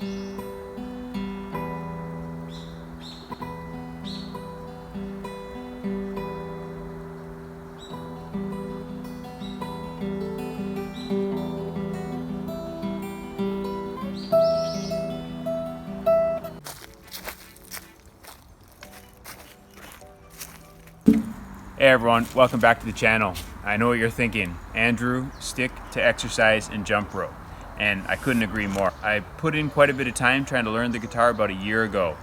Hey everyone, welcome back to the channel. I know what you're thinking. Andrew, stick to exercise and jump rope. And I couldn't agree more. I put in quite a bit of time trying to learn the guitar about a year ago,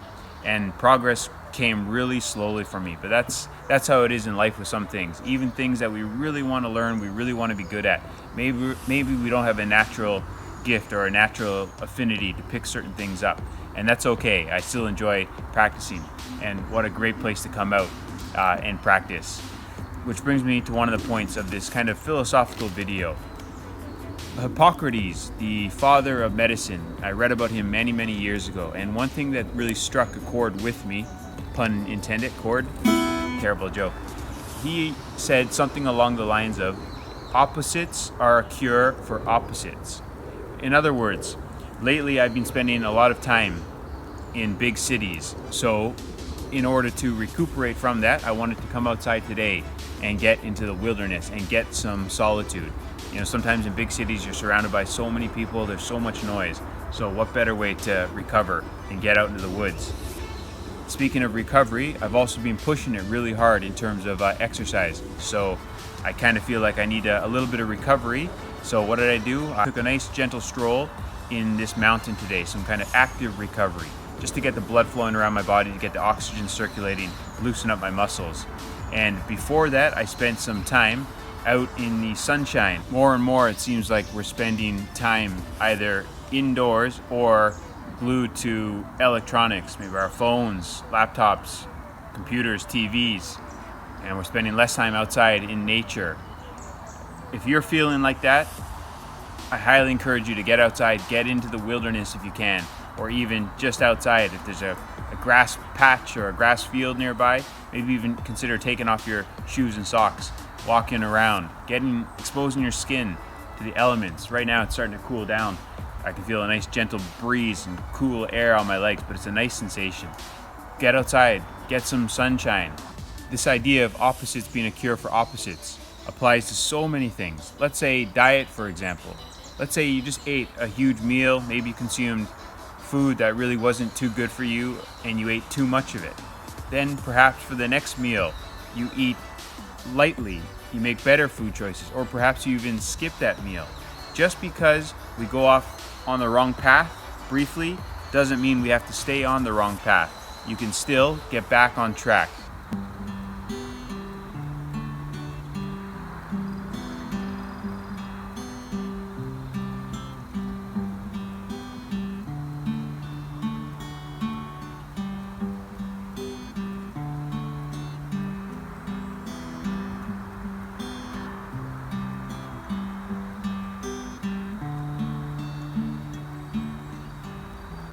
and progress came really slowly for me. But that's how it is in life with some things. Even things that we really want to learn, we really want to be good at. Maybe we don't have a natural gift or a natural affinity to pick certain things up. And that's okay. I still enjoy practicing. And what a great place to come out and practice. Which brings me to one of the points of this kind of philosophical video. Hippocrates, the father of medicine, I read about him many years ago, and one thing that really struck a chord with me, pun intended, chord, terrible joke. He said something along the lines of, opposites are a cure for opposites. In other words, lately I've been spending a lot of time in big cities, so in order to recuperate from that, I wanted to come outside today and get into the wilderness and get some solitude. You know, sometimes in big cities you're surrounded by so many people, there's so much noise. So what better way to recover and get out into the woods? Speaking of recovery, I've also been pushing it really hard in terms of exercise. So I kind of feel like I need a little bit of recovery. So what did I do? I took a nice gentle stroll in this mountain today, some kind of active recovery, just to get the blood flowing around my body, to get the oxygen circulating, loosen up my muscles. And before that, I spent some time out in the sunshine. More and more, it seems like we're spending time either indoors or glued to electronics, maybe our phones, laptops, computers, TVs, and we're spending less time outside in nature. If you're feeling like that, I highly encourage you to get outside, get into the wilderness if you can, or even just outside. If there's a grass patch or a grass field nearby, maybe even consider taking off your shoes and socks, walking around, exposing your skin to the elements. Right now it's starting to cool down. I can feel a nice gentle breeze and cool air on my legs, but it's a nice sensation. Get outside, get some sunshine. This idea of opposites being a cure for opposites applies to so many things. Let's say diet, for example. Let's say you just ate a huge meal, maybe you consumed food that really wasn't too good for you and you ate too much of it. Then perhaps for the next meal, you eat lightly, you make better food choices, or perhaps you even skip that meal. Just because we go off on the wrong path briefly doesn't mean we have to stay on the wrong path. You can still get back on track.